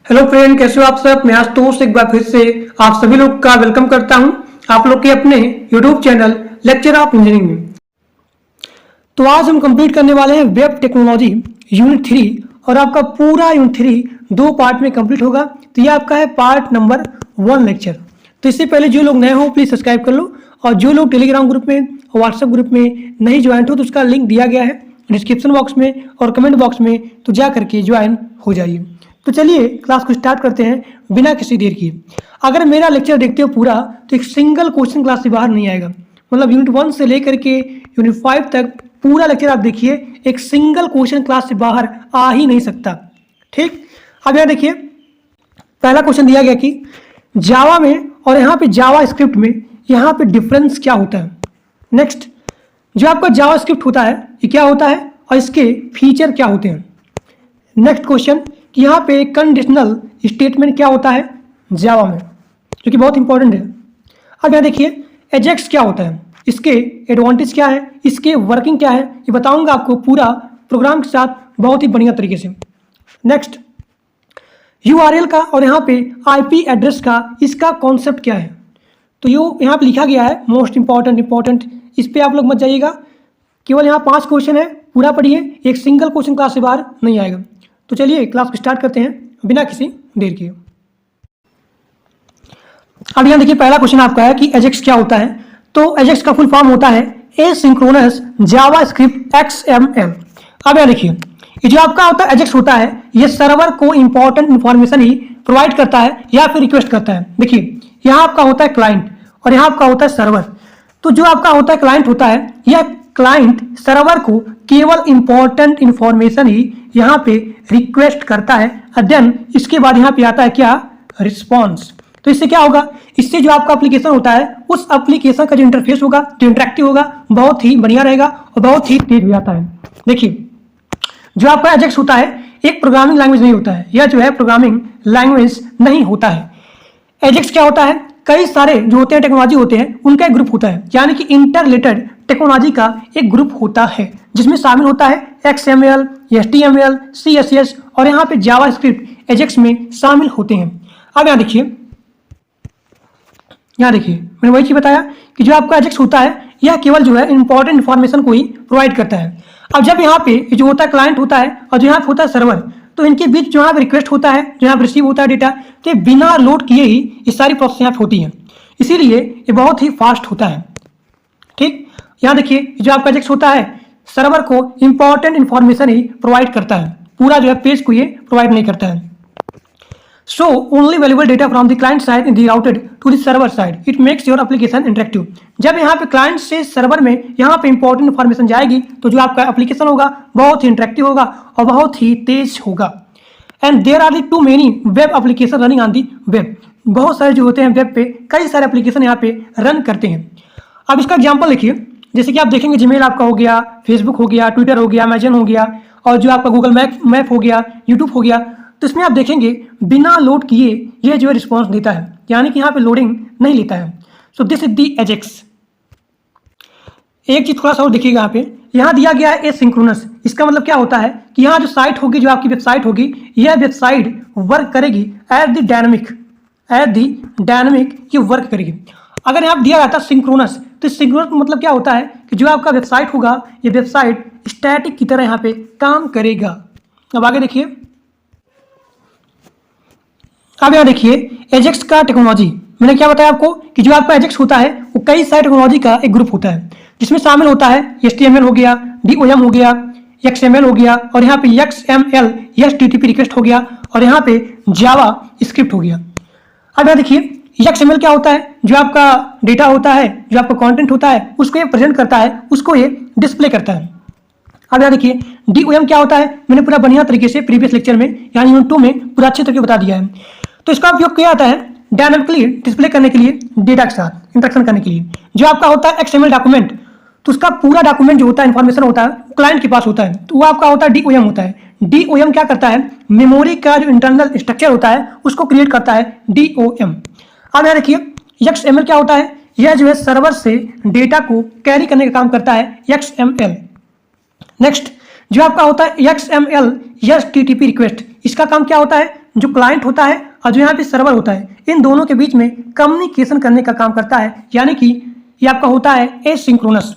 Hello friend, कैसे हो आप सब। मैं आशुतोष एक बार फिर से आप सभी लोग का वेलकम करता हूं आप लोग के अपने YouTube channel lecture of engineering में। तो आज हम कंप्लीट करने वाले हैं वेब टेक्नोलॉजी यूनिट 3 और आपका पूरा यूनिट 3 दो पार्ट में कंप्लीट होगा। तो ये आपका है पार्ट नंबर 1 लेक्चर। तो इससे पहले जो लोग नए हो प्लीज सब्सक्राइब कर लो, और जो लोग टेलीग्राम ग्रुप में और व्हाट्सएप ग्रुप में नहीं ज्वाइन हो तो उसका लिंक दिया गया है डिस्क्रिप्शन बॉक्स में और कमेंट बॉक्स में, तो जा करके ज्वाइन हो जाइए। तो चलिए क्लास को स्टार्ट करते हैं बिना किसी देर की। अगर मेरा लेक्चर देखते हो पूरा तो एक सिंगल क्वेश्चन क्लास से बाहर नहीं आएगा। मतलब यूनिट 1 से लेकर के यूनिट 5 तक पूरा लेक्चर आप देखिए, एक सिंगल क्वेश्चन क्लास से बाहर आ ही नहीं सकता। ठीक, अब यहाँ देखिए पहला क्वेश्चन दिया गया कि जावा में और यहाँ पे जावा स्क्रिप्ट में यहाँ पे डिफरेंस क्या होता है। नेक्स्ट, जो आपका जावा स्क्रिप्ट होता है ये क्या होता है और इसके फीचर क्या होते हैं। नेक्स्ट क्वेश्चन कि यहाँ पे कंडीशनल स्टेटमेंट क्या होता है जावा में, जो कि बहुत इंपॉर्टेंट है। अब यहाँ देखिए एजेक्स क्या होता है, इसके एडवांटेज क्या है, इसके वर्किंग क्या है, ये बताऊंगा आपको पूरा प्रोग्राम के साथ बहुत ही बढ़िया तरीके से। नेक्स्ट, यूआरएल का और यहाँ पे आईपी एड्रेस का इसका कॉन्सेप्ट क्या है। तो यो यहाँ पे लिखा गया है मोस्ट इंपॉर्टेंट, इस पर आप लोग मत जाइएगा। केवल यहाँ 5 क्वेश्चन है, पूरा पढ़िए, एक सिंगल क्वेश्चन क्लास से बाहर नहीं आएगा। तो चलिए क्लास को स्टार्ट करते हैं बिना किसी देर के। अब यहाँ देखिए पहला क्वेश्चन आपका है कि एजेक्स क्या होता है। तो एजेक्स का फुल फॉर्म होता है एसिंक्रोनस जावास्क्रिप्ट XML। अब यहाँ देखिए ये जो आपका होता है एजेक्स होता है, ये सर्वर को इंपॉर्टेंट इंफॉर्मेशन ही प्रोवाइड करता है या फिर रिक्वेस्ट करता है। देखिए यहाँ आपका होता है क्लाइंट और यहाँ आपका होता है सर्वर। तो जो आपका होता है क्लाइंट होता है, यह क्लाइंट सर्वर को केवल इंपॉर्टेंट इंफॉर्मेशन ही यहाँ पे रिक्वेस्ट करता है। देन इसके बाद यहाँ पे आता है क्या, रिस्पॉन्स। तो इससे क्या होगा, इससे जो आपका एप्लीकेशन होता है उस एप्लीकेशन का जो इंटरफेस होगा, जो इंटरेक्टिव होगा, बहुत ही बढ़िया रहेगा और बहुत ही तेज भी आता है। देखिए जो आपका एजेक्स होता है एक प्रोग्रामिंग लैंग्वेज नहीं होता है, यह जो है प्रोग्रामिंग लैंग्वेज नहीं होता है। एजेक्स क्या होता है, कई सारे जो होते हैं टेक्नोलॉजी होते हैं उनका एक ग्रुप होता है, यानी कि इंटर रिलेटेड टेक्नोलॉजी का एक ग्रुप होता है जिसमें शामिल होता है XML, HTML, CSS और यहाँ पे जावास्क्रिप्ट एजेक्स में शामिल होते हैं। अब यहाँ देखिए मैंने वही चीज बताया कि जो आपका एजेक्स होता है यह केवल जो है इंपॉर्टेंट इंफॉर्मेशन को ही प्रोवाइड करता है। अब जब यहाँ पे जो होता है क्लाइंट होता है और जो यहाँ पे होता है सर्वर, तो इनके बीच जो यहाँ पे रिक्वेस्ट होता है, जो यहाँ पे रिसीव होता है डेटा, तो बिना लोड किए ही ये सारी प्रोसेस यहाँ पे होती हैं, इसीलिए ये बहुत ही फास्ट होता है। ठीक, यहाँ देखिए जो आपका एजेक्स होता है सर्वर को इंपॉर्टेंट इंफॉर्मेशन ही प्रोवाइड करता है, पूरा जो है पेज को ये प्रोवाइड नहीं करता है। So only valuable data from the client side in the routed to the server side, it makes your application interactive. जब यहाँ पे क्लाइंट से सर्वर में यहाँ पे इंपॉर्टेंट इंफॉर्मेशन जाएगी तो जो आपका एप्लीकेशन होगा बहुत ही इंटरेक्टिव होगा और बहुत ही तेज होगा। And there are the too many web application running on the web. बहुत सारे जो होते हैं वेब पे कई सारे एप्लीकेशन यहाँ पे रन करते हैं। अब इसका एग्जाम्पल देखिए, जैसे कि आप देखेंगे जीमेल आपका हो गया, फेसबुक हो गया, ट्विटर हो गया, अमेजन हो गया और जो आपका गूगल मैप हो गया, यूट्यूब हो गया। तो इसमें आप देखेंगे बिना लोड किए ये जो है रिस्पॉन्स देता है, यानी कि यहाँ पे लोडिंग नहीं लेता है। So this is the Ajax. एक चीज थोड़ा सा और देखिएगा, यहाँ दिया गया है एसिंक्रोनस। इसका मतलब क्या होता है कि यहाँ जो साइट होगी, जो आपकी वेबसाइट होगी, यह वेबसाइट वर्क करेगी एट द डायनामिक ये वर्क करेगी। अगर यहाँ दिया जाता सिंक्रोनस, तो सिंक्रोनस मतलब क्या होता है कि जो आपका वेबसाइट होगा ये वेबसाइट स्टैटिक की तरह यहाँ पे काम करेगा। अब आगे देखिए, अब यहाँ देखिए एजेक्स का टेक्नोलॉजी। मैंने क्या बताया आपको कि जो आपका एजेक्स होता है वो कई सारे टेक्नोलॉजी का एक ग्रुप होता है, जिसमें शामिल होता है HTML हो गया, DOM हो गया, XML हो गया और यहाँ पे XML HTTP रिक्वेस्ट हो गया और यहाँ पे जावा स्क्रिप्ट हो गया। अब यहाँ देखिए XML क्या होता है, जो आपका डेटा होता है, जो आपका कंटेंट होता है उसको ये प्रेजेंट करता है, उसको ये डिस्प्ले करता है। अब यहाँ देखिए DOM क्या होता है, मैंने पूरा बढ़िया तरीके से प्रीवियस लेक्चर में यानी यूनिट 2 में पूरा अच्छे तरीके बता दिया है। तो इसका उपयोग किया जाता है डायनामिकली डिस्प्ले करने के लिए, डेटा के साथ इंटरेक्शन करने के लिए। जो आपका होता है XML डॉक्यूमेंट, तो उसका पूरा डॉक्यूमेंट जो होता है, इन्फॉर्मेशन होता है, क्लाइंट के पास होता है, तो वो आपका होता है DOM होता है। DOM क्या करता है, मेमोरी का जो इंटरनल स्ट्रक्चर होता है उसको क्रिएट करता है DOM। अब यहाँ देखिए XML क्या होता है, यह जो है सर्वर से डेटा को कैरी करने का काम करता है XML। नेक्स्ट, जो आपका होता है XML HTTP रिक्वेस्ट, इसका काम क्या होता है, जो क्लाइंट होता है और जो यहाँ पे सर्वर होता है, इन दोनों के बीच में कम्युनिकेशन करने का काम करता है, यानी कि ये आपका होता है एसिंक्रोनस।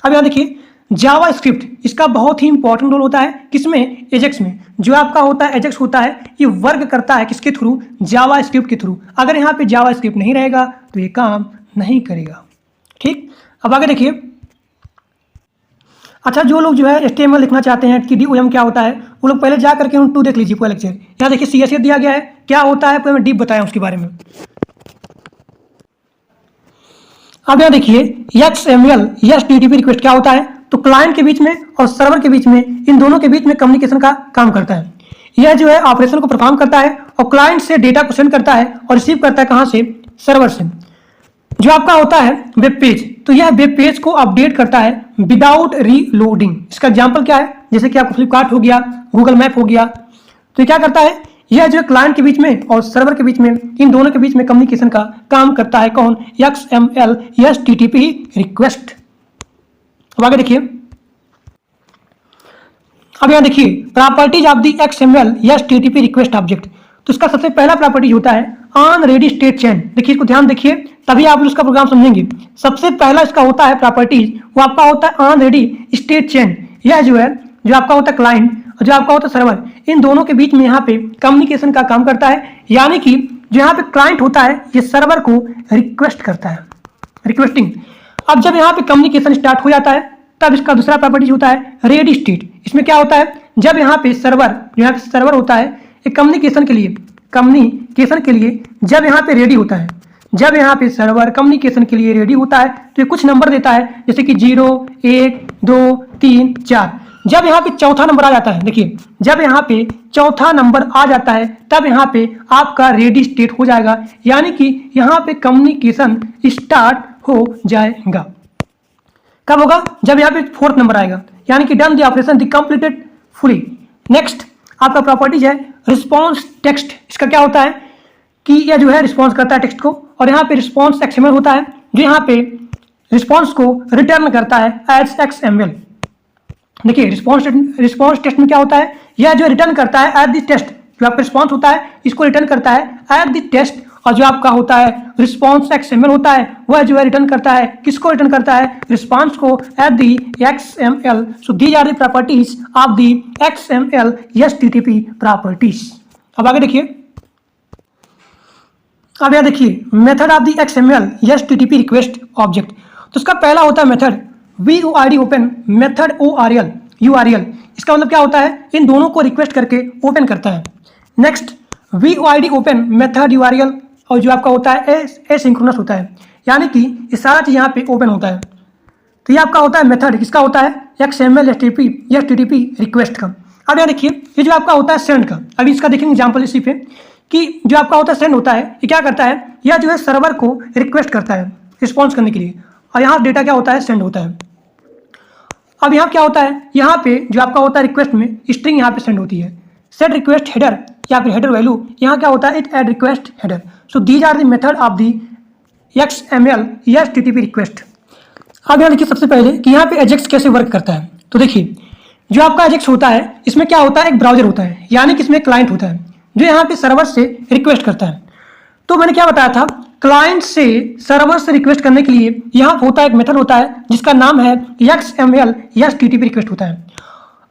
अब यहाँ देखिए जावा स्क्रिप्ट, इसका बहुत ही इंपॉर्टेंट रोल होता है किसमें, एजेक्स में। जो आपका होता है एजेक्स होता है, ये वर्क करता है किसके थ्रू, जावा स्क्रिप्ट के थ्रू। अगर यहाँ पे जावा स्क्रिप्ट नहीं रहेगा तो ये काम नहीं करेगा। ठीक, अब आगे देखिए। अच्छा, जो लोग जो है HTML लिखना चाहते हैं कि DOM क्या होता है, वो लोग पहले जा करके उन 2 देख लीजिए पूरा लेक्चर। यहाँ देखिए CSS दिया गया है, क्या होता है पूरा मैं डीप बताया उसके बारे में। अब यहाँ देखिए XML HTTP रिक्वेस्ट क्या होता है, तो क्लाइंट के बीच में और सर्वर के बीच में, इन दोनों के बीच में कम्युनिकेशन का काम करता है। यह जो है ऑपरेशन को परफॉर्म करता है और क्लाइंट से डेटा को सेंड करता है और रिसीव करता है कहाँ से, सर्वर से। जो आपका होता है वेब पेज, तो यह वेब पेज को अपडेट करता है विदाउट रीलोडिंग। इसका एग्जांपल क्या है, जैसे कि आपको फ्लिपकार्ट हो गया, गूगल मैप हो गया, तो ये क्या करता है, यह जो क्लाइंट के बीच में और सर्वर के बीच में, इन दोनों के बीच में कम्युनिकेशन का काम करता है कौन, XML HTTP रिक्वेस्ट। अब आगे देखिए। अब यहाँ देखिए properties of the XML HTTP request object. तो इसका सबसे पहला प्रॉपर्टीज होता है ऑन रेडी स्टेट चेन। देखिए इसको ध्यान देखिए, तभी आप उसका प्रोग्राम समझेंगे। सबसे पहला इसका होता है प्रॉपर्टीज, वो आपका होता है ऑन रेडी स्टेट चेन। यह जो है, जो आपका होता है क्लाइंट और जो आपका होता है सर्वर, इन दोनों के बीच में यहाँ पे कम्युनिकेशन का काम करता है। यानी कि जो यहाँ पे क्लाइंट होता है, ये सर्वर को रिक्वेस्ट करता है, रिक्वेस्टिंग। अब जब यहाँ पे कम्युनिकेशन स्टार्ट हो जाता है, तब इसका दूसरा प्रॉपर्टीज होता है रेडी स्टेट। इसमें क्या होता है, जब यहाँ पे सर्वर, जो यहाँ पे सर्वर होता है, एक कम्युनिकेशन के लिए जब यहाँ पे रेडी होता है, जब यहाँ पे सर्वर कम्युनिकेशन के लिए रेडी होता है, तो ये कुछ नंबर देता है, जैसे कि 0 1 2 3 4। जब यहाँ पे चौथा नंबर आ जाता है, देखिए जब यहाँ पे चौथा नंबर आ जाता है, तब यहाँ पे आपका रेडी स्टेट हो जाएगा, यानी कि यहाँ पे कम्युनिकेशन स्टार्ट हो जाएगा। कब होगा, जब यहाँ पे 4th नंबर आएगा, यानी कि done the operation the completed fully. Next आपका प्रॉपर्टीज है रिस्पॉन्स टेक्स्ट। इसका क्या होता है कि यह जो है रिस्पॉन्स करता है टेक्स्ट को, और यहाँ पे रिस्पॉन्स XML होता है, जो यहाँ पे रिस्पॉन्स को रिटर्न करता है एज XML। देखिए रिस्पॉन्स टेस्ट में क्या होता है, यह जो रिटर्न करता है एट द टेस्ट, जो आपका रिस्पॉन्स होता है इसको रिटर्न करता है एट द टेस्ट। और जो आपका होता है रिस्पॉन्स XML होता है, वह जो है रिटर्न करता है, किसको रिटर्न करता है, रिस्पॉन्स को at the XML। So these are the properties of the XML HTTP properties. अब आगे देखिए। अब यह देखिए method of the XML HTTP request object. तो इसका पहला होता है method VOID open method URL। इसका मतलब क्या होता है, इन दोनों को रिक्वेस्ट करके ओपन करता है। Next VOID open method URL, और जो आपका होता है एसिंक्रोनस होता है, यानी कि ये सारा चीज यहाँ पे ओपन होता है। तो ये आपका होता है मेथड, किसका होता है, XML HTTP रिक्वेस्ट का। अब यहाँ देखिए ये जो आपका होता है सेंड का, अभी इसका देखेंगे एग्जाम्पल इसी पे, कि जो आपका होता है सेंड होता है, ये क्या करता है, यह जो है सर्वर को रिक्वेस्ट करता है रिस्पॉन्स करने के लिए, और यहाँ डेटा क्या होता है, सेंड होता है। अब यहाँ क्या होता है, यहाँ पे जो आपका होता है रिक्वेस्ट में स्ट्रिंग यहाँ पे सेंड होती है, सेट रिक्वेस्ट हेडर या फिर हेडर वैल्यू, यहाँ क्या होता है, it add request header. So these are the method of the XML HTTP request. अब यहाँ देखिए सबसे पहले कि यहाँ पे एजेक्स कैसे वर्क करता है। तो देखिए जो आपका एजेक्स होता है, इसमें क्या होता है, एक ब्राउजर होता है, यानी कि इसमें क्लाइंट होता है जो यहाँ पे सर्वर से रिक्वेस्ट करता है। तो मैंने क्या बताया था, क्लाइंट से सर्वर से रिक्वेस्ट करने के लिए यहाँ होता है एक मेथड होता है जिसका नाम है XML HTTP रिक्वेस्ट होता है।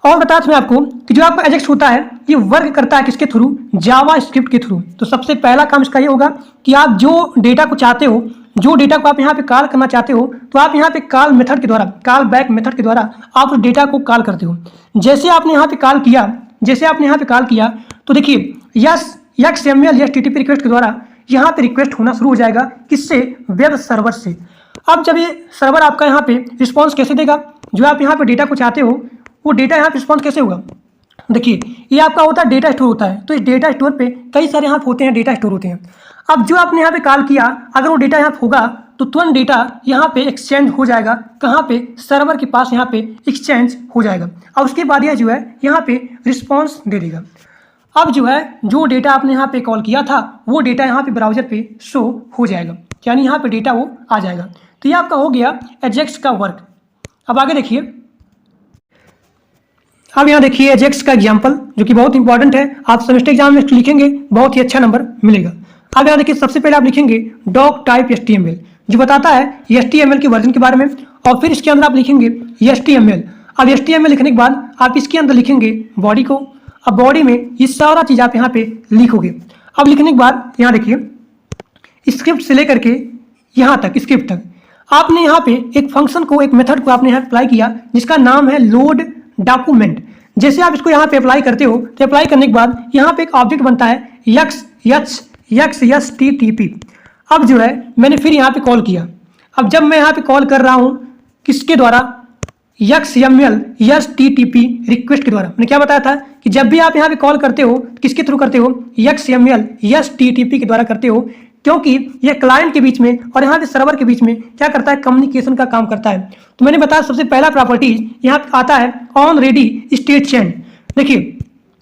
और बताया था मैं आपको कि जो आपका एजेक्स होता है ये वर्क करता है किसके थ्रू, जावा स्क्रिप्ट के थ्रू। तो सबसे पहला काम इसका ये होगा कि आप जो डेटा को चाहते हो, जो डेटा को आप यहाँ पे कॉल करना चाहते हो, तो आप यहाँ पे कॉल मेथड के द्वारा, कॉल बैक मेथड के द्वारा आप उस डेटा को कॉल करते हो। जैसे आपने यहाँ पे कॉल किया, तो देखिए XML HTTP रिक्वेस्ट के द्वारा यहाँ पे रिक्वेस्ट होना शुरू हो जाएगा, किससे, वेब सर्वर से। अब जब ये सर्वर आपका यहाँ पे रिस्पॉन्स कैसे देगा, जो आप यहाँ पे डेटा को चाहते हो, वो डेटा यहाँ पे रिस्पॉन्स कैसे होगा। देखिए ये आपका होता है डेटा स्टोर होता है, तो इस डेटा स्टोर पे कई सारे यहाँ होते हैं, डेटा स्टोर होते हैं। अब जो आपने यहाँ पे कॉल किया, अगर वो डेटा यहाँ होगा तो तुरंत डेटा यहाँ पे एक्सचेंज हो जाएगा, कहाँ पे, सर्वर के पास यहाँ पे एक्सचेंज हो जाएगा, और उसके बाद यह जो है यहाँ पे रिस्पॉन्स दे देगा। अब जो है जो डेटा आपने यहाँ पे कॉल किया था, वो डेटा यहाँ पे ब्राउजर पे शो हो जाएगा, यानी यहाँ पे डेटा वो आ जाएगा। तो ये आपका हो गया एजेक्स का वर्क। अब आगे देखिए, अब यहाँ देखिए एजेक्स का एग्जाम्पल जो कि बहुत इंपॉर्टेंट है, आप सेमेस्टर एग्जाम में लिखेंगे बहुत ही अच्छा नंबर मिलेगा। अब यहाँ देखिए सबसे पहले आप लिखेंगे डॉक टाइप HTML जो बताता है HTML के वर्जन के बारे में, और फिर इसके अंदर आप लिखेंगे HTML। अब HTML लिखने के बाद आप इसके अंदर लिखेंगे बॉडी को। अब बॉडी में ये सारा चीज़ आप यहाँ पे लिखोगे। अब लिखने के बाद यहाँ देखिए स्क्रिप्ट से लेकर के यहाँ तक स्क्रिप्ट तक आपने यहाँ पे एक फंक्शन को, एक मेथड को आपने यहाँ अप्लाई किया जिसका नाम है लोड डॉक्यूमेंट। जैसे आप इसको यहाँ पे अप्लाई करते हो तो अप्लाई करने के बाद यहाँ पे एक ऑब्जेक्ट बनता है XHTTP। अब जो है मैंने फिर यहाँ पे कॉल किया। अब जब मैं यहाँ पे कॉल कर रहा हूँ किसके द्वारा, XML HTTP रिक्वेस्ट के द्वारा। मैंने क्या बताया था कि जब भी आप यहाँ पे कॉल करते हो किसके थ्रू करते हो, XML HTTP के द्वारा करते हो, क्योंकि ये क्लाइंट के बीच में और यहाँ पे सर्वर के बीच में क्या करता है, कम्युनिकेशन का काम करता है। तो मैंने बताया सबसे पहला प्रॉपर्टीज यहाँ आता है ऑन रेडी स्टेट चेंज। देखिए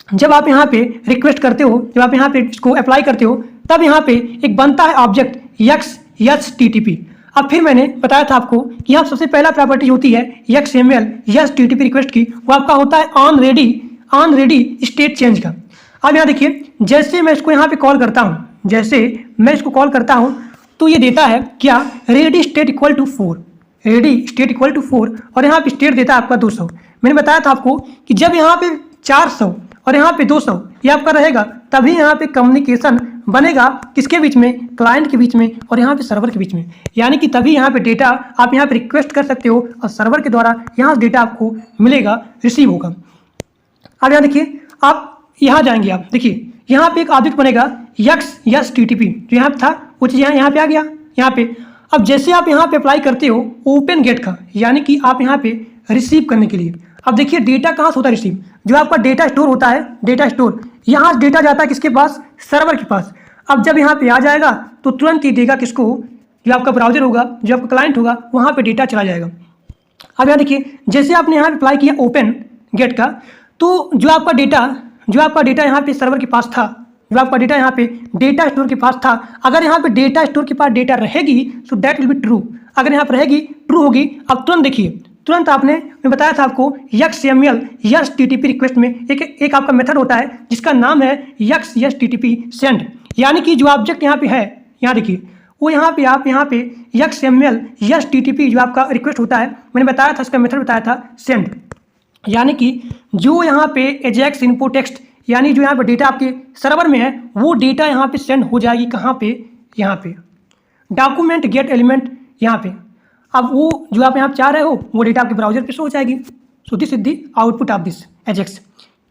जब आप यहाँ पे रिक्वेस्ट करते हो, जब आप यहाँ पे इसको अप्लाई करते हो, तब यहाँ पे एक बनता है ऑब्जेक्ट XHTTP। अब फिर मैंने बताया था आपको कि यहाँ सबसे पहला प्रॉपर्टी होती है XML HTTP रिक्वेस्ट की, वो आपका होता है ऑन रेडी स्टेट चेंज का। अब यहाँ देखिए जैसे मैं इसको यहाँ पे कॉल करता हूँ, जैसे मैं इसको कॉल करता हूँ तो ये देता है क्या, ready state equal to 4, ready state equal to 4, और यहाँ पे स्टेट देता है आपका 200। मैंने बताया था आपको कि जब यहाँ पे 400 और यहाँ पे 200 ये आपका रहेगा तभी यहाँ पे कम्युनिकेशन बनेगा किसके बीच में, क्लाइंट के बीच में और यहाँ पे सर्वर के बीच में। यानी कि तभी यहाँ पे डेटा आप यहाँ पे रिक्वेस्ट कर सकते हो और सर्वर के द्वारा यहाँ से डेटा आपको मिलेगा, रिसीव होगा। अब यहाँ देखिए आप यहाँ जाएंगे, आप देखिए यहाँ पे एक ऑब्जेक्ट बनेगा XHTTP जो यहाँ पे था वो चीज़ यहाँ पे आ गया यहाँ पे। अब जैसे आप यहाँ पे अप्लाई करते हो ओपन गेट का, यानी कि आप यहाँ पे रिसीव करने के लिए। अब देखिए डेटा कहाँ से होता है रिसीव, जो आपका डेटा स्टोर होता है, डेटा स्टोर यहाँ से डेटा जाता है किसके पास, सर्वर के पास। अब जब यहाँ पे आ जाएगा तो तुरंत ही देगा किसको, जो आपका ब्राउजर होगा, जो आपका क्लाइंट होगा, वहाँ पे डेटा चला जाएगा। अब यहाँ देखिए जैसे आपने यहाँ पे अप्लाई किया ओपन गेट का, तो जो आपका डेटा यहाँ पे सर्वर के पास था, जो आपका डेटा यहाँ पे डेटा स्टोर के पास था, अगर यहाँ पे डेटा स्टोर के पास डेटा रहेगी तो दैट विल बी ट्रू। अगर यहाँ पे रहेगी ट्रू होगी। अब तुरंत देखिए, तुरंत मैं बताया था आपको XML HTTP रिक्वेस्ट में एक आपका मेथड होता है जिसका नाम है XHTTP सेंड। यानी कि जो ऑब्जेक्ट यहाँ पे है, यहाँ देखिए वो यहाँ पे आप यहाँ पे XML HTTP जो आपका रिक्वेस्ट होता है, मैंने बताया था इसका मेथड बताया था सेंड। यानी कि जो यहाँ पे एजेक्स इनपुट टेक्स्ट, यानी जो यहाँ पे डेटा आपके सर्वर में है वो डेटा यहाँ पे सेंड हो जाएगी कहाँ पे, यहाँ पे डॉक्यूमेंट गेट एलिमेंट यहाँ पे। अब वो जो आप यहाँ पे चाह रहे हो वो डेटा आपके ब्राउजर पे शो हो जाएगी। So this is the output of this Ajax,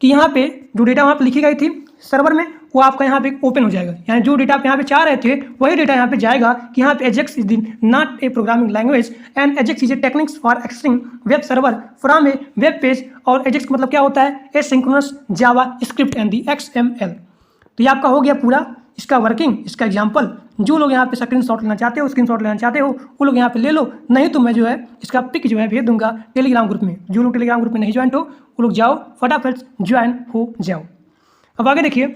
कि यहाँ पे जो डेटा वहाँ पे लिखी गई थी सर्वर में वो आपका यहाँ पे ओपन हो जाएगा। यानी जो डेटा आप यहाँ पे चाह रहे थे वही डेटा यहाँ पे जाएगा कि यहाँ पे Ajax is not a programming language and Ajax is a techniques for accessing web server from A web page. और एजेक्स मतलब क्या होता है, asynchronous Java script and the XML। तो ये आपका हो गया पूरा इसका वर्किंग, इसका एग्जाम्पल। जो लोग यहाँ पे स्क्रीनशॉट लेना चाहते हो, स्क्रीनशॉट लेना चाहते हो, वो लोग यहाँ पे ले लो, नहीं तो मैं जो है इसका पिक जो है भेज दूंगा टेलीग्राम ग्रुप में। जो लोग टेलीग्राम ग्रुप में नहीं ज्वाइन हो वो लोग जाओ, फटाफट ज्वाइन हो जाओ। अब आगे देखिए,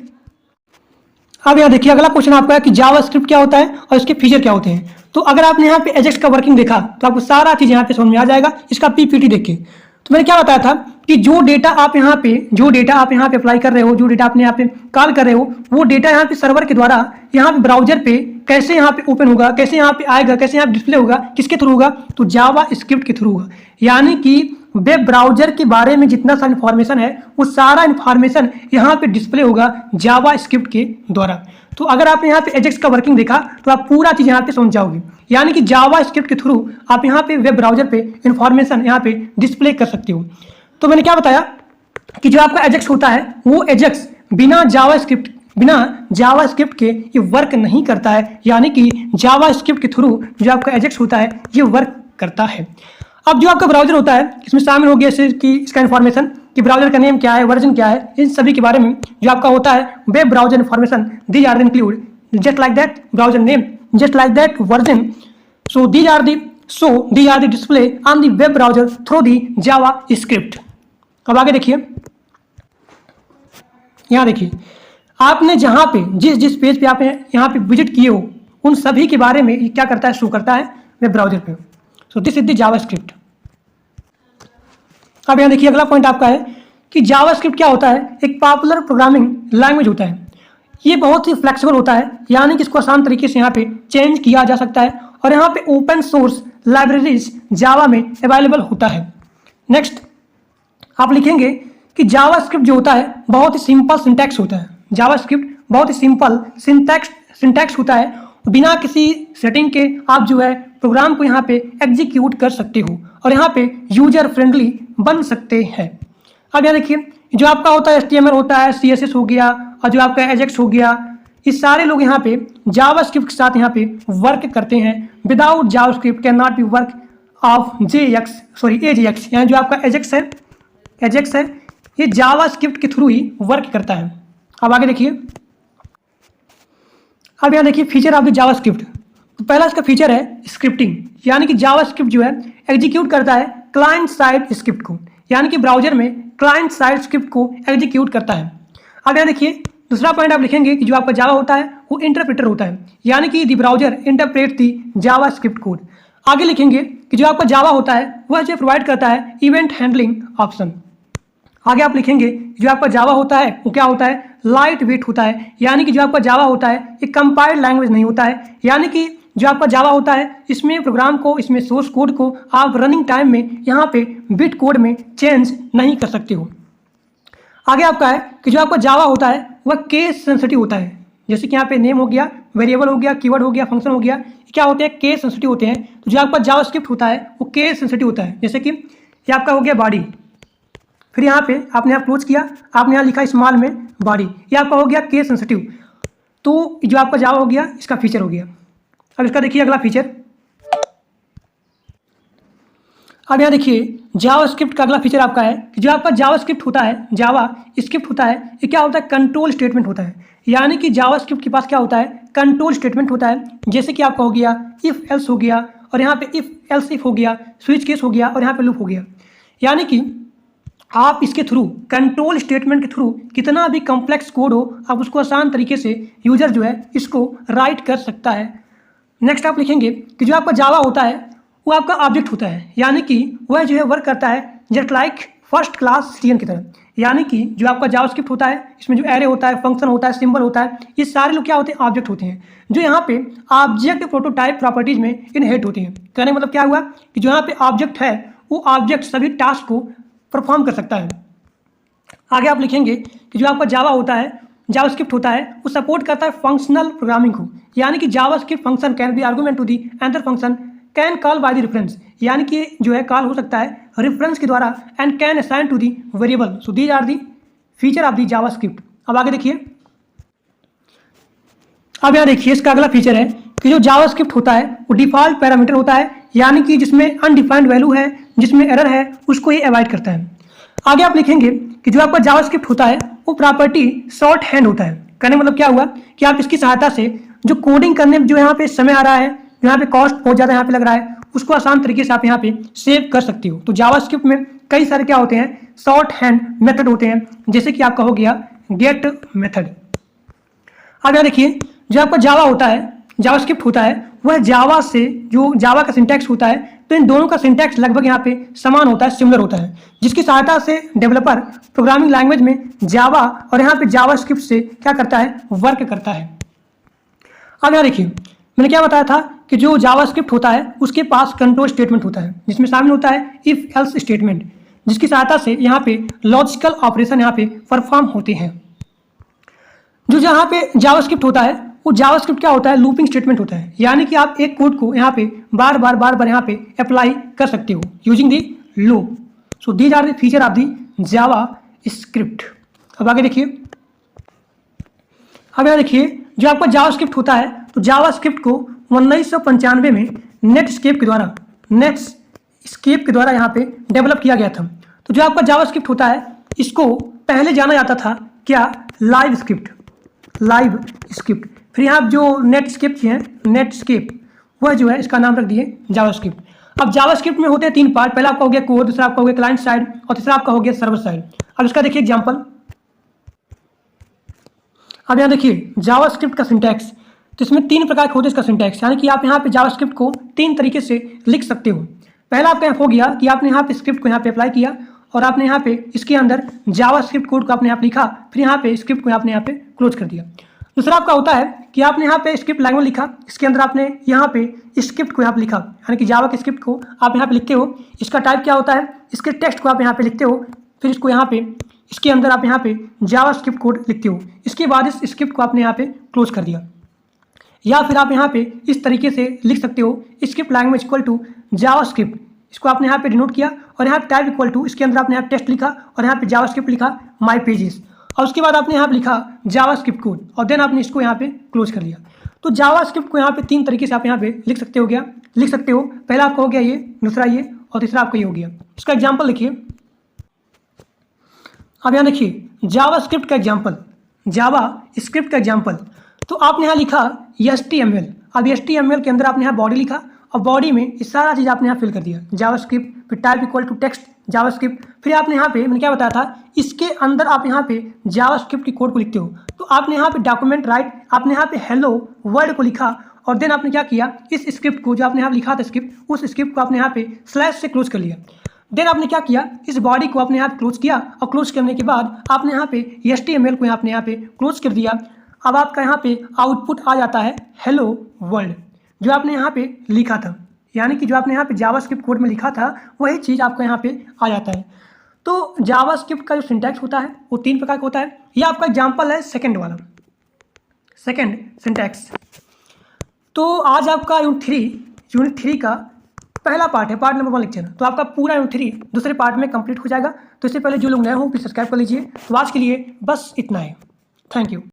अब यहाँ देखिए अगला क्वेश्चन आपका है कि जावा स्क्रिप्ट क्या होता है और इसके फीचर क्या होते हैं। तो अगर आपने यहाँ पे एजेक्स का वर्किंग देखा तो आपको सारा चीज़ यहाँ पे समझ में आ जाएगा इसका PPT देख के। तो मैंने क्या बताया था कि जो डेटा आप यहाँ पे अप्लाई कर रहे हो, जो डेटा आपने यहाँ पे कॉल कर रहे हो, वो डेटा यहाँ पे सर्वर के द्वारा यहाँ पे ब्राउजर पे कैसे यहाँ पे ओपन होगा, कैसे यहाँ पे आएगा, कैसे यहाँ पे डिस्प्ले होगा, किसके थ्रू होगा, तो जावा स्क्रिप्ट के थ्रू होगा। यानी कि वेब ब्राउजर के बारे में जितना सारा इन्फॉर्मेशन है वो सारा इन्फॉर्मेशन यहाँ पे डिस्प्ले होगा जावा स्क्रिप्ट के द्वारा। तो अगर आपने यहाँ पे एजेक्स का वर्किंग देखा तो आप पूरा चीज़ यहाँ पे समझ जाओगे। यानी कि जावा स्क्रिप्ट के थ्रू आप यहाँ पे वेब ब्राउजर पे इन्फॉर्मेशन यहाँ पे डिस्प्ले कर सकते हो। तो मैंने क्या बताया कि जो आपका एजेक्स होता है वो एजेक्स बिना जावा स्क्रिप्ट के ये वर्क नहीं करता है। यानी कि जावा स्क्रिप्ट के थ्रू जो आपका एजेक्स होता है ये वर्क करता है। अब जो आपका ब्राउजर होता है इसमें शामिल हो गया कि इसका इन्फॉर्मेशन कि ब्राउजर का नेम क्या है, वर्जन क्या है, इन सभी के बारे में जो आपका होता है web browser information. These are include just like that browser name, just like that version. So these are the display on the web browser through the JavaScript. अब आगे देखिए, यहाँ देखिए आपने जहाँ पे जिस पेज पे आप यहाँ पे विजिट किए हो उन सभी के बारे में क्या करता है, शो करता है वेब ब्राउजर पे। So this is the JavaScript. अब यहाँ देखिए अगला पॉइंट आपका है कि जावास्क्रिप्ट क्या होता है, एक पॉपुलर प्रोग्रामिंग लैंग्वेज होता है। ये बहुत ही फ्लेक्सिबल होता है, यानी कि इसको आसान तरीके से यहाँ पे चेंज किया जा सकता है और यहाँ पे ओपन सोर्स लाइब्रेरीज जावा में अवेलेबल होता है। नेक्स्ट आप लिखेंगे कि जावास्क्रिप्ट जो होता है बहुत ही सिंपल सिंटैक्स होता है। जावास्क्रिप्ट बहुत ही सिंपल सिंटैक्स होता है, बिना किसी सेटिंग के आप जो है प्रोग्राम को यहाँ पे एग्जीक्यूट कर सकते हो और यहाँ पे यूजर फ्रेंडली बन सकते हैं। अब यहाँ देखिए जो आपका होता है HTML होता है, CSS हो गया और जो आपका एजेक्स हो गया, ये सारे लोग यहाँ पे जावास्क्रिप्ट के साथ यहाँ पे वर्क करते हैं। Without JavaScript can not be work of AJAX, यानी जो आपका एजेक्स है ये जावास्क्रिप्ट के थ्रू ही वर्क करता है। अब आगे देखिए, अब यहाँ देखिए फीचर ऑफ द जावास्क्रिप्ट। तो पहला इसका फीचर है स्क्रिप्टिंग, यानी कि जावास्क्रिप्ट जो है एग्जीक्यूट करता है क्लाइंट साइड स्क्रिप्ट को, यानी कि ब्राउजर में क्लाइंट साइड स्क्रिप्ट को एग्जीक्यूट करता है। अब यहाँ देखिए दूसरा पॉइंट आप लिखेंगे कि जो आपका जावा होता है वो इंटरप्रेटर होता है, यानी कि the browser interpret the JavaScript code. आगे लिखेंगे कि जो आपका जावा होता है वह जो प्रोवाइड करता है इवेंट हैंडलिंग ऑप्शन। आगे आप लिखेंगे जो आपका जावा होता है वो क्या होता है, लाइट वेट होता है, यानी कि जो आपका जावा होता है एक कंपाइल्ड लैंग्वेज नहीं होता है, यानी कि जो आपका जावा होता है इसमें प्रोग्राम को, इसमें सोर्स कोड को आप रनिंग टाइम में यहाँ पे बिट कोड में चेंज नहीं कर सकते हो। आगे आपका है कि जो आपका जावा होता है वह केस सेंसिटिव होता है, जैसे कि यहाँ पे नेम हो गया, वेरिएबल हो गया, कीवर्ड हो गया, फंक्शन हो गया, क्या होते हैं, केस सेंसिटिव होते हैं। तो जो आपका जावास्क्रिप्ट होता है वो केस सेंसिटिव होता है, जैसे कि ये आपका हो गया बॉडी, फिर यहाँ पे आपने यहाँ क्लोज किया, आपने यहाँ लिखा स्मॉल में बॉडी, ये आपका हो गया केस सेंसिटिव। तो जो आपका जावा हो गया इसका फीचर हो गया। अब इसका देखिए अगला फीचर, अब यहाँ देखिए जावास्क्रिप्ट का अगला फीचर आपका है कि जो आपका जावास्क्रिप्ट होता है, जावा स्क्रिप्ट होता है, ये क्या होता है, कंट्रोल स्टेटमेंट होता है, यानी कि जावास्क्रिप्ट के पास क्या होता है, कंट्रोल स्टेटमेंट होता है। जैसे कि आपका हो गया इफ एल्स हो गया और यहाँ पे इफ एल्स इफ हो गया, स्विच केस हो गया और यहाँ पे लूप हो गया, यानी कि आप इसके थ्रू, कंट्रोल स्टेटमेंट के थ्रू कितना भी कॉम्प्लेक्स कोड हो आप उसको आसान तरीके से यूजर जो है इसको राइट कर सकता है। नेक्स्ट आप लिखेंगे कि जो आपका जावा होता है वो आपका ऑब्जेक्ट होता है, यानी कि वह जो है वर्क करता है just like first class citizen की तरह, यानी कि जो आपका जावास्क्रिप्ट होता है इसमें जो एरे होता है, फंक्शन होता है, सिंबल होता है, ये सारे लोग क्या होते हैं, ऑब्जेक्ट होते हैं, जो यहाँ पे ऑब्जेक्ट प्रोटोटाइप प्रॉपर्टीज में इनहेरिट होते हैं। कहने का मतलब क्या हुआ कि जो यहाँ पे ऑब्जेक्ट है वो ऑब्जेक्ट सभी टास्क को परफॉर्म कर सकता है। आगे आप लिखेंगे कि जो आपका जावा होता है, जावास्क्रिप्ट होता है, वो सपोर्ट करता है फंक्शनल प्रोग्रामिंग को, यानी कि JavaScript function can be argument to the another function can call by the reference, यानी कि जो है कॉल हो सकता है रेफरेंस के द्वारा, and can assign to the variable. So these are the feature of the JavaScript. अब आगे देखिए, अब यहाँ देखिए इसका अगला फीचर है कि जो जावास्क्रिप्ट होता है वो डिफॉल्ट पैरामीटर होता है, यानी कि जिसमें अनडिफाइंड वैल्यू है, जिसमें एरर है, उसको ये अवॉइड करता है। आगे आप लिखेंगे कि जो आपका जावास्क्रिप्ट होता है वो प्रॉपर्टी शॉर्ट हैंड होता है। कहने मतलब क्या हुआ कि आप इसकी सहायता से जो कोडिंग करने में जो यहाँ पे समय आ रहा है, जो यहाँ पे कॉस्ट बहुत ज़्यादा यहाँ पे लग रहा है, उसको आसान तरीके से आप यहाँ पे सेव कर सकते हो। तो जावास्क्रिप्ट में कई सारे क्या होते हैं, शॉर्ट हैंड मेथड होते हैं, जैसे कि आपका हो गया गेट मेथड। अब यहाँ देखिए जो आपका जावा होता है, जावास्क्रिप्ट होता है, वह जावा से, जो जावा का सिंटैक्स होता है, तो इन दोनों का सिंटैक्स लगभग यहाँ पे समान होता है, सिमिलर होता है, जिसकी सहायता से डेवलपर प्रोग्रामिंग लैंग्वेज में जावा और यहाँ पे जावास्क्रिप्ट से क्या करता है, वर्क करता है। अब यहाँ देखिए मैंने क्या बताया था कि जो जावास्क्रिप्ट होता है उसके पास कंट्रोल स्टेटमेंट होता है, जिसमें शामिल होता है इफ एल्स स्टेटमेंट, जिसकी सहायता से यहाँ पे लॉजिकल ऑपरेशन यहाँ पे परफॉर्म होते हैं। जो यहाँ पे जावास्क्रिप्ट होता है वो जावास्क्रिप्ट क्या होता है, लूपिंग स्टेटमेंट होता है, यानी कि आप एक कोड को यहाँ पे बार बार यहाँ पे अप्लाई कर सकते हो using the loop. So these are the feature of the JavaScript. अब आगे देखिए, अब यहाँ देखिए जो आपका जावास्क्रिप्ट होता है, तो जावास्क्रिप्ट को 1995 में नेटस्केप के द्वारा यहाँ पे डेवलप किया गया था। तो जो आपका जावास्क्रिप्ट होता है इसको पहले जाना जाता था क्या, लाइव स्क्रिप्ट। फिर यहाँ जो नेटस्केप वह जो है इसका नाम रख दिए जावास्क्रिप्ट। अब जावास्क्रिप्ट में होते हैं 3 पार्ट, पहला आपका हो गया कोर, दूसरा आपका हो गया क्लाइंट साइड और तीसरा आपका हो गया सर्वर साइड। अब इसका देखिए एग्जाम्पल। अब यहाँ देखिए जावास्क्रिप्ट का सिंटैक्स, तो इसमें 3 प्रकार के होते हैं इसका सिंटैक्स, यानी कि आप यहाँ पे जावास्क्रिप्ट को 3 तरीके से लिख सकते हो। पहला आपका यहाँ हो गया कि आपने यहाँ पे स्क्रिप्ट को यहाँ पे अप्लाई किया और आपने यहाँ पे इसके अंदर जावास्क्रिप्ट कोड को आपने यहाँ पे लिखा, फिर यहाँ पे स्क्रिप्ट को आपने यहाँ पे क्लोज कर दिया। दूसरा आपका होता है कि आपने यहाँ पे स्क्रिप्ट लैंग्वेज लिखा, इसके अंदर आपने यहाँ पे स्क्रिप्ट को यहाँ पे लिखा, यानी कि जावा के स्क्रिप्ट को आप यहाँ पे लिखते हो। इसका टाइप क्या होता है, इसके टेक्स्ट को आप यहाँ पे लिखते हो, फिर इसको यहाँ पे इसके अंदर आप यहाँ पे जावास्क्रिप्ट कोड लिखते हो। इसके बाद इस स्क्रिप्ट को आपने यहाँ पे क्लोज कर दिया। या फिर आप यहाँ पे इस तरीके से लिख सकते हो, script language equal to JavaScript, इसको आपने यहाँ पे डिनोट किया और यहाँ टाइप इक्वल टू, इसके अंदर आपने यहाँ टेक्स्ट लिखा और यहाँ पे जावास्क्रिप्ट लिखा माय पेजेस, और उसके बाद आपने यहाँ पे लिखा जावास्क्रिप्ट कोड और देन आपने इसको यहाँ पे क्लोज कर लिया। तो जावास्क्रिप्ट को यहाँ पे 3 तरीके से आप यहाँ पे लिख सकते हो पहला आपका हो गया ये, दूसरा ये और तीसरा आपका ये हो गया। इसका एग्जाम्पल लिखिए। अब यहाँ देखिए जावास्क्रिप्ट का एग्जाम्पल, जावा स्क्रिप्ट का एग्जाम्पल। तो आपने यहाँ लिखा HTML, अब HTML के अंदर आपने यहाँ बॉडी लिखा और बॉडी में ये सारा चीज़ आपने यहाँ फिल कर दिया, जावास्क्रिप्ट, फिर type equal to text JavaScript, फिर आपने यहाँ पे मैंने क्या बताया था, इसके अंदर आप यहाँ पे जावास्क्रिप्ट की कोड को लिखते हो। तो आपने यहाँ पे डॉक्यूमेंट राइट, आपने यहाँ पे हेलो वर्ड को लिखा और देन आपने क्या किया, इस स्क्रिप्ट को जो आपने यहाँ लिखा था स्क्रिप्ट, उस स्क्रिप्ट को आपने यहाँ पे स्लैश से क्लोज कर लिया। देन आपने क्या किया, इस बॉडी को आपने यहाँ पे क्लोज किया और क्लोज करने के बाद आपने यहाँ पे HTML को आपने यहाँ पे क्लोज कर दिया। अब आपका यहाँ पे आउटपुट आ जाता है हेलो वर्ल्ड, जो आपने यहाँ पे लिखा था, यानी कि जो आपने यहाँ पे जावास्क्रिप्ट कोड में लिखा था वही चीज़ आपका यहाँ पे आ जाता है। तो जावास्क्रिप्ट का जो सिंटैक्स होता है वो 3 प्रकार का होता है। ये आपका एग्जाम्पल है सेकंड वाला, सेकंड सिंटैक्स। तो आज आपका यूनिट 3 का पहला पार्ट है, पार्ट नंबर 1 लेक्चर। तो आपका पूरा यूनिट 3 दूसरे पार्ट में कंप्लीट हो जाएगा। तो इससे पहले जो लोग नए हों प्लीज सब्सक्राइब कर लीजिए। तो आज के लिए बस इतना है। Thank you.